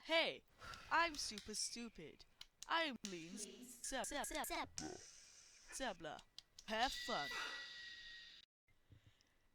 Hey, I'm super stupid. I'm Lean Seblaw. Have fun.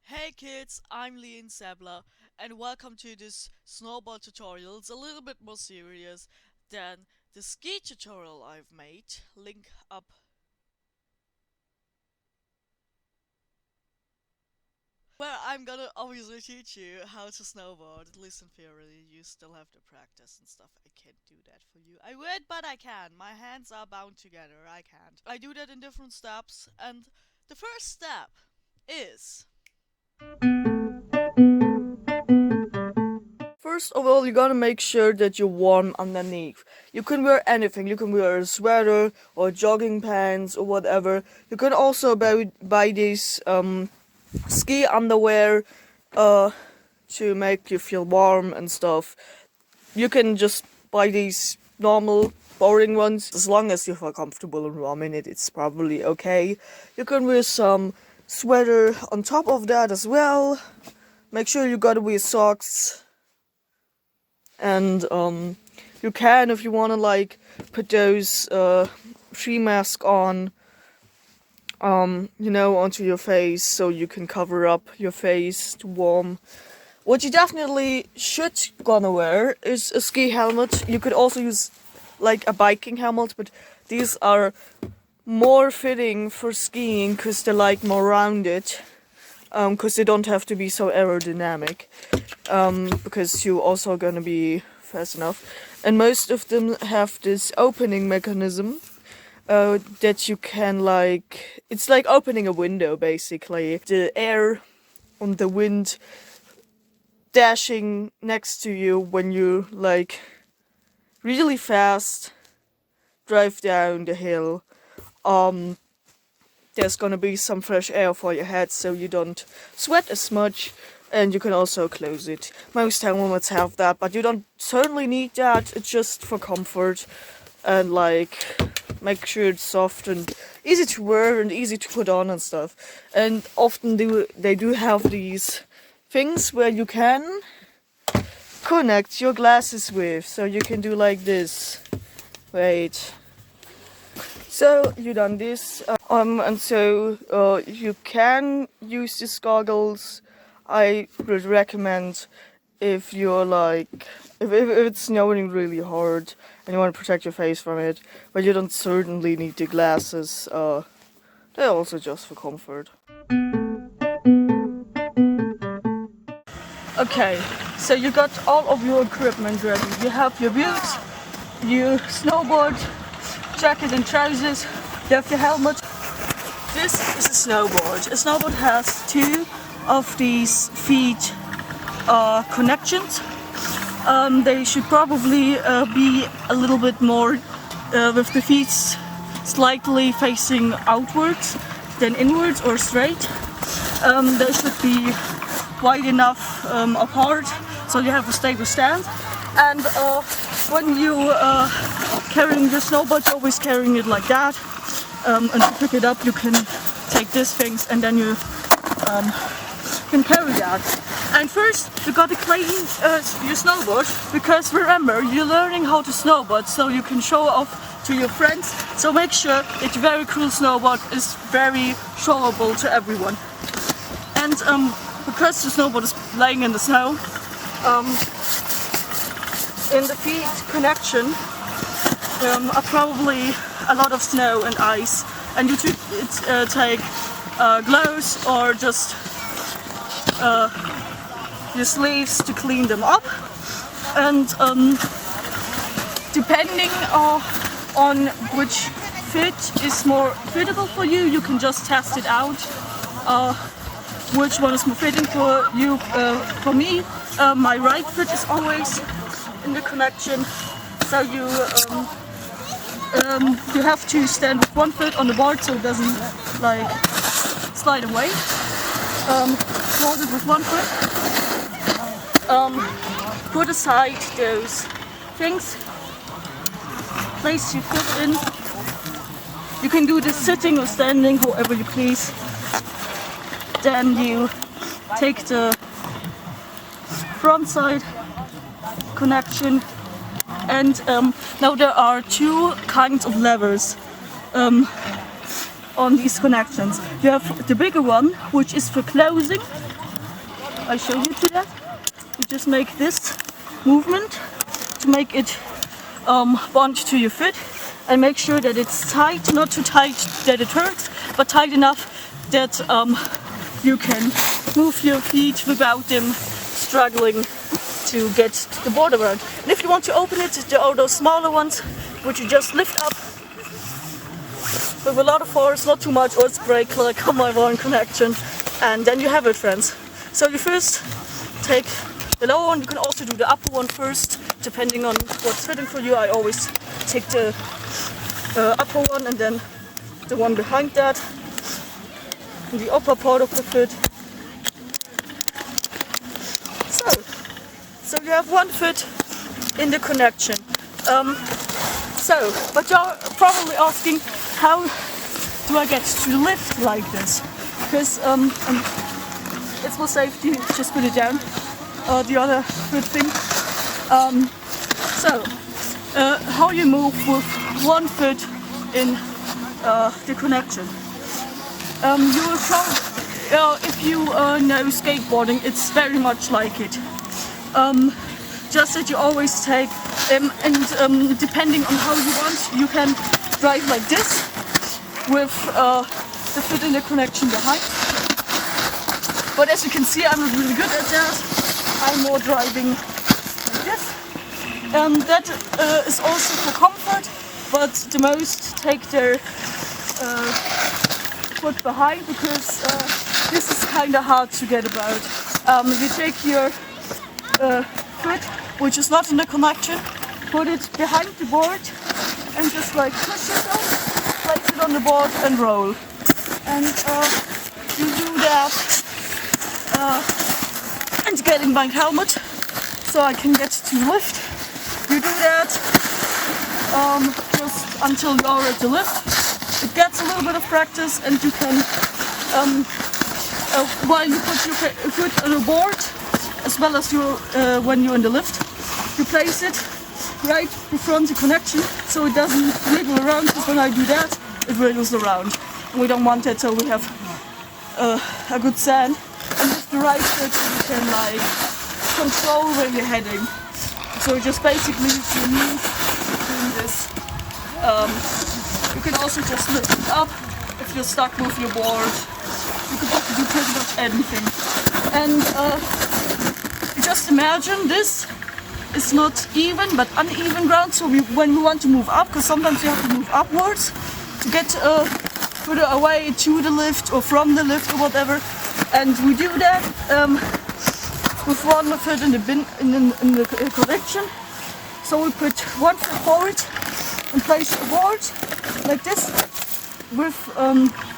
Hey kids, I'm Lean Seblaw, and welcome to this snowboard tutorial. It's a little bit more serious than the ski tutorial I've made. Link up. Well, I'm gonna obviously teach you how to snowboard. At least in theory, you still have to practice and stuff. I can't do that for you. I would, but I can. My hands are bound together. I can't. I do that in different steps, and the first step is... First of all, you gotta make sure that you're warm underneath. You can wear anything. You can wear a sweater or jogging pants or whatever. You can also buy these ski underwear to make you feel warm and stuff. You can just buy these normal boring ones. As long as you feel comfortable and warm in it, it's probably okay. You can wear some sweater on top of that as well. Make sure you gotta wear socks. And you can, if you wanna, like, put those tree mask on onto your face so you can cover up your face to warm. What you definitely should gonna wear is a ski helmet. You could also use like a biking helmet, but these are more fitting for skiing because they're like more rounded, because they don't have to be so aerodynamic, because you're also gonna be fast enough. And most of them have this opening mechanism that you can, like, it's like opening a window basically. The air on the wind dashing next to you when you, like, really fast drive down the hill. There's gonna be some fresh air for your head so you don't sweat as much, and you can also close it. Most helmets have that, but you don't certainly need that. It's just for comfort and, like, make sure it's soft and easy to wear and easy to put on and stuff. And often they do have these things where you can connect your glasses with, so you can do like this. Wait. So you done this, and so you can use these goggles. I would recommend if you're like, if it's snowing really hard and you want to protect your face from it, but you don't certainly need the glasses. They're also just for comfort. Okay, so you got all of your equipment ready. You have your boots, your snowboard, jacket and trousers, you have your helmet. This is a snowboard. A snowboard has two of these feet connections. They should probably be a little bit more with the feet slightly facing outwards than inwards or straight. They should be wide enough apart so you have a stable stand. And when you carrying your snowboard, you're always carrying it like that. And to pick it up, you can take these things and then you can carry that. And first, you gotta clean your snowboard, because remember, you're learning how to snowboard so you can show off to your friends. So make sure that your very cool snowboard is very showable to everyone. And because the snowboard is laying in the snow, in the feet connection are probably a lot of snow and ice, and you should take gloves or just your sleeves to clean them up. And depending on which fit is more fitable for you, you can just test it out. Which one is more fitting for you? For me, my right foot is always in the connection, so you have to stand with one foot on the board so it doesn't, like, slide away. Hold it with one foot. Put aside those things. Place your foot in. You can do this sitting or standing, however you please. Then you take the front side connection And now there are two kinds of levers on these connections. You have the bigger one, which is for closing. I show you to that. You just make this movement to make it bond to your foot, and make sure that it's tight, not too tight that it hurts, but tight enough that you can move your feet without them struggling to get the board around. And if you want to open it, there are those smaller ones which you just lift up with a lot of force, not too much, or it's break like on my one connection, and then you have it, friends. So you first take the lower one. You can also do the upper one first, depending on what's fitting for you. I always take the upper one and then the one behind that, the upper part of the foot. So you have one foot in the connection. But you're probably asking, how do I get to lift like this? Because it's more safety, just put it down. The other foot thing. How you move with one foot in the connection. You will probably, if you know skateboarding, it's very much like it. Just that you always take, and depending on how you want, you can drive like this with the foot in the connection behind. But as you can see, I'm not really good at that. I'm more driving like this. That is also for comfort, but the most take their foot behind, because this is kind of hard to get about. You take your foot, which is not in the connection, put it behind the board and just like push yourself, place it on the board and roll. And you do that, and getting my helmet so I can get to lift. You do that just until you're at the lift. It gets a little bit of practice, and you can, while you put your foot on the board, as well as when you're in the lift, you place it right in front of the connection so it doesn't wiggle around, because when I do that, it wiggles around. And we don't want that, so we have a good sand. And with the right foot, you can like control where you're heading. So just basically, if you move doing this, you can also just lift it up. If you're stuck with your board, you can do pretty much anything. And just imagine this is not even but uneven ground. So when we want to move up, because sometimes you have to move upwards to get further away to the lift or from the lift or whatever, and we do that with one foot in the connection. So we put one foot forward and place the board like this, with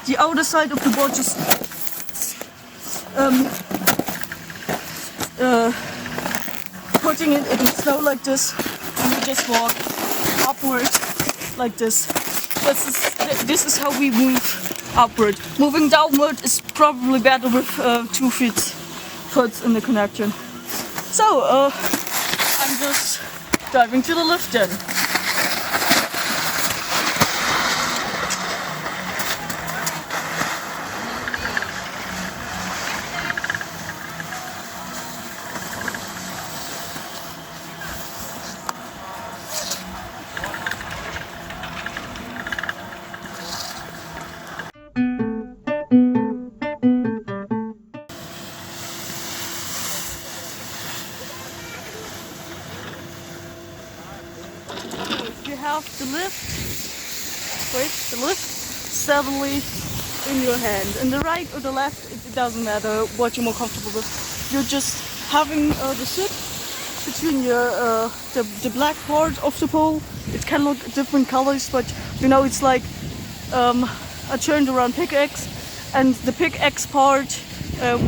the outer side of the board just putting it in the snow like this, and we just walk upward like this. This is how we move upward. Moving downward is probably better with 2 foot in the connection. So I'm just diving to the lift then. Have the lift steadily in your hand, in the right or the left, it doesn't matter what you're more comfortable with. You're just having the foot between your the black part of the pole. It can look different colors, but you know, it's like a turned around pickaxe, and the pickaxe part,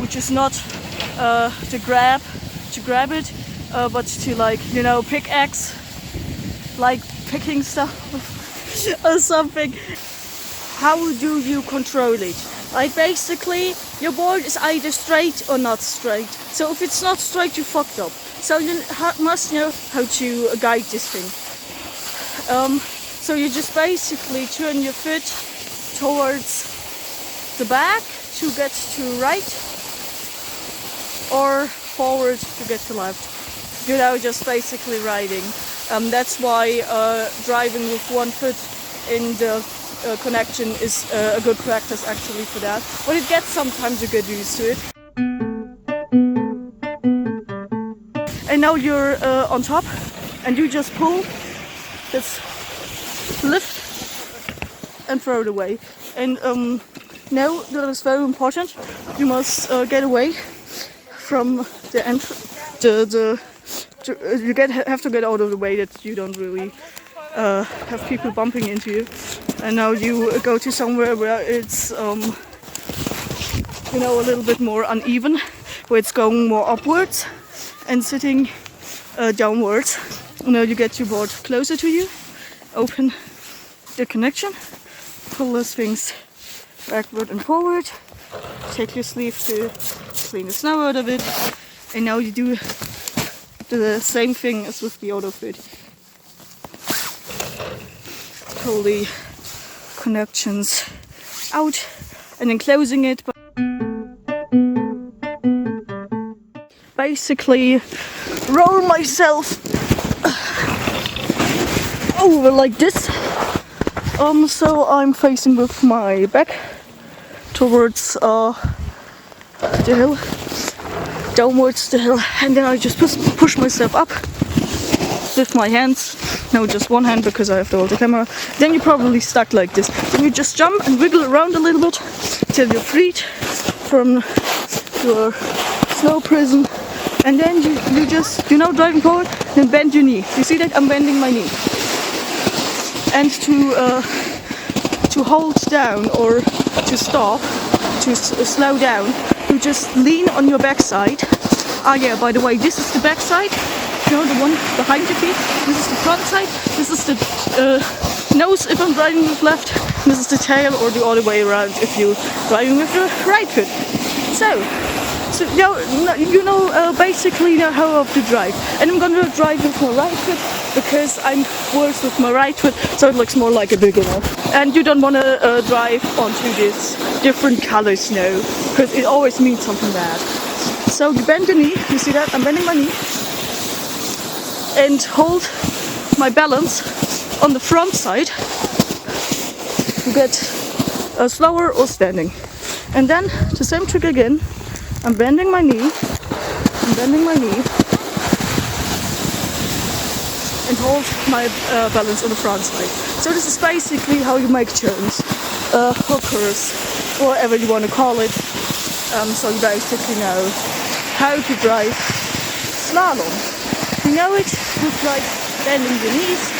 which is not to grab it, but to, like, you know, pickaxe, like picking stuff or something. How do you control it? Like, basically your board is either straight or not straight. So if it's not straight, you fucked up. So you must know how to guide this thing. So you just basically turn your foot towards the back to get to right, or forward to get to left. You know, just basically riding. That's why driving with one foot in the connection is a good practice actually for that. When it gets sometimes you get used to it. And now you're on top and you just pull this lift and throw it away. And now that is very important. You must get away from the entrance. You have to get out of the way that you don't really have people bumping into you. And now you go to somewhere where it's you know, a little bit more uneven, where it's going more upwards and sitting downwards. Now you get your board closer to you, open the connection, pull those things backward and forward, take your sleeve to clean the snow out of it, and now you do the same thing as with the other foot. Pull the connections out and then closing it. Basically roll myself over like this. So I'm facing with my back towards the hill, downwards the hill, and then I just push myself up with my hands. No, just one hand because I have to hold the camera. Then you're probably stuck like this. Then you just jump and wiggle around a little bit till you're freed from your snow prison. And then you just, you know, driving forward, then bend your knee. You see that? I'm bending my knee. And to hold down or to stop, to slow down, you just lean on your backside. Ah yeah, by the way, this is the backside. You know, the one behind your feet. This is the front side. This is the nose if I'm driving with left. This is the tail, or the other way around if you're driving with the right foot. So you know basically know how I have to drive. And I'm gonna drive with my right foot because I'm worse with my right foot, so it looks more like a beginner. And you don't want to drive onto this different color snow because it always means something bad. So you bend the knee. You see that? I'm bending my knee. And hold my balance on the front side to get slower or standing. And then the same trick again. I'm bending my knee. I'm bending my knee. And hold my balance on the front side. So this is basically how you make turns, hookers, or whatever you want to call it. So you basically know how to drive slalom. You know it with like bending your knees,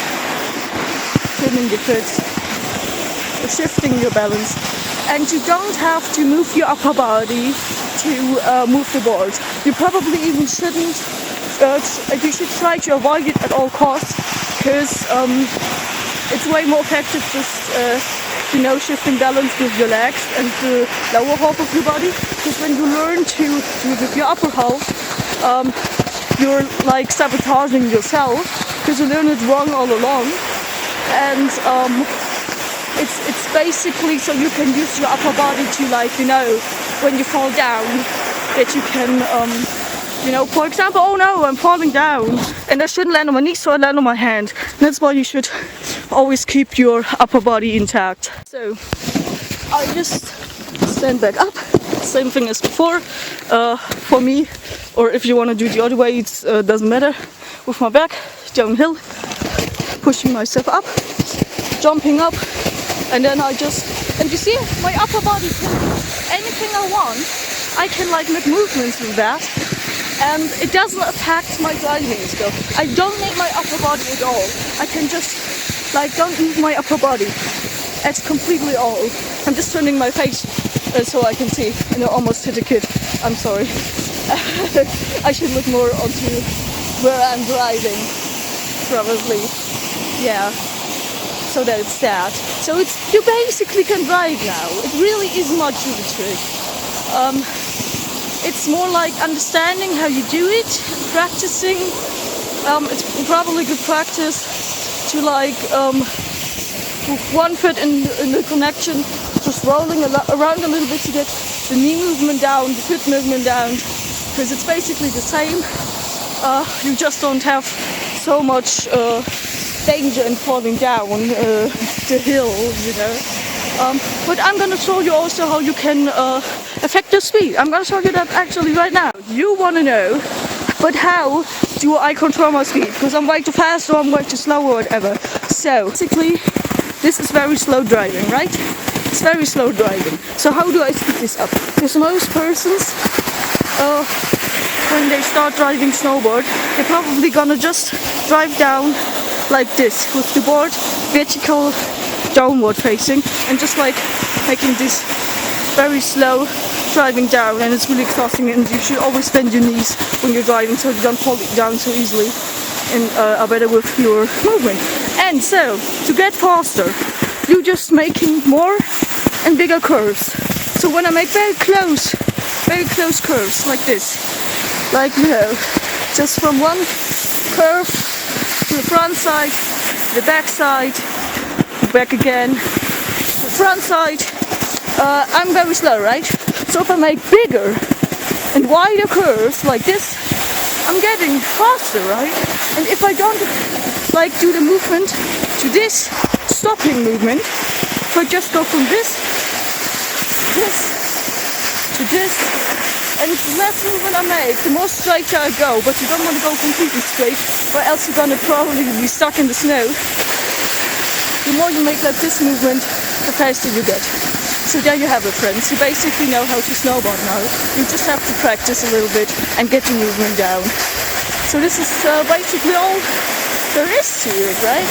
turning your foot, shifting your balance, and you don't have to move your upper body to move the board. You probably even shouldn't. You should try to avoid it at all costs because it's way more effective just you know, shifting balance with your legs and the lower half of your body. Because when you learn to do with your upper half, you're like sabotaging yourself because you learn it wrong all along. And it's basically so you can use your upper body to, like, you know, when you fall down, that you can you know, for example, oh no, I'm falling down and I shouldn't land on my knee, so I land on my hand. And that's why you should always keep your upper body intact. So I just stand back up, same thing as before. For me, or if you want to do the other way, it doesn't matter. With my back downhill, pushing myself up, jumping up, and then I just, and you see, my upper body can, anything I want, I can like make movements with that. And it doesn't affect my driving skill. I don't need my upper body at all. I can just, like, don't move my upper body at completely all. I'm just turning my face so I can see. And I almost hit a kid. I'm sorry. I should look more onto where I'm driving, probably. Yeah. So that's that. So it's, you basically can drive now. It really is much of a trick. It's more like understanding how you do it, practicing. It's probably good practice to like one foot in the connection, just rolling around a little bit to get the knee movement down, the foot movement down, because it's basically the same. You just don't have so much danger in falling down the hill, you know. But I'm gonna show you also how you can affect your speed. I'm gonna show you that actually right now. You wanna know, but how do I control my speed? Because I'm way too fast or I'm way too slow or whatever. So basically, this is very slow driving, right? It's very slow driving. So how do I speed this up? Because most persons, when they start driving snowboard, they're probably gonna just drive down like this with the board vertical downward facing and just like making this very slow driving down, and it's really exhausting, and you should always bend your knees when you're driving so you don't fall down so easily and are better with your movement. And so to get faster, you're just making more and bigger curves. So when I make very close curves like this, like, you know, just from one curve to the front side, the back side, back again, the front side, I'm very slow, right? So if I make bigger and wider curves like this, I'm getting faster, right? And if I don't like do the movement to this stopping movement, if I just go from this to this, and the less movement I make, the more straighter I go, but you don't want to go completely straight, or else you're gonna probably be stuck in the snow. The more you make like this movement, the faster you get. So there you have it, friends. You basically know how to snowboard now. You just have to practice a little bit and get the movement down. So this is basically all there is to it, right?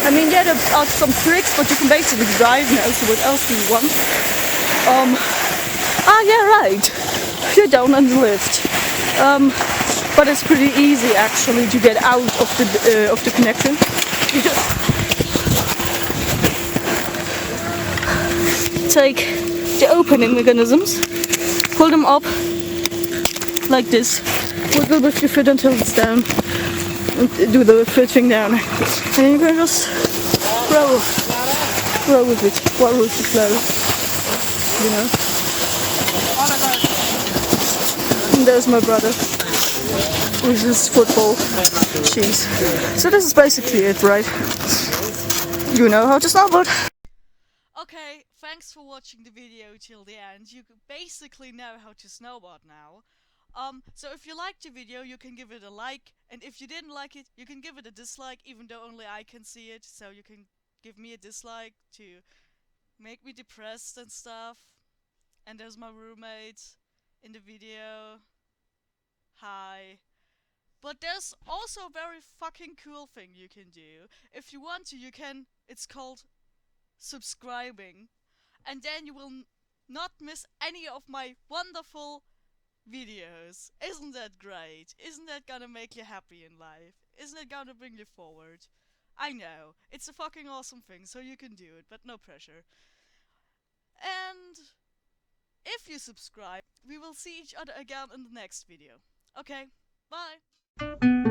I mean, yeah, there are some tricks, but you can basically drive now, so what else do you want? Yeah, right. You're down on the lift. But it's pretty easy actually to get out of the connection. You just take the opening mechanisms, pull them up like this, wiggle with your foot until it's down, and do the foot thing down, and then you can just roll with it, roll with the flow, you know. And there's my brother with his football shoes. So this is basically it, right? You know how to snowboard. Okay, thanks for watching the video till the end. You basically know how to snowboard now. So if you liked the video, you can give it a like, and if you didn't like it, you can give it a dislike, even though only I can see it. So you can give me a dislike to make me depressed and stuff. And there's my roommate in the video. Hi. But there's also a very fucking cool thing you can do. If you want to, you can, it's called subscribing, and then you will not miss any of my wonderful videos. Isn't that great? Isn't that gonna make you happy in life? Isn't it gonna bring you forward? I know, it's a fucking awesome thing, so you can do it, but no pressure. And if you subscribe, we will see each other again in the next video. Okay, bye!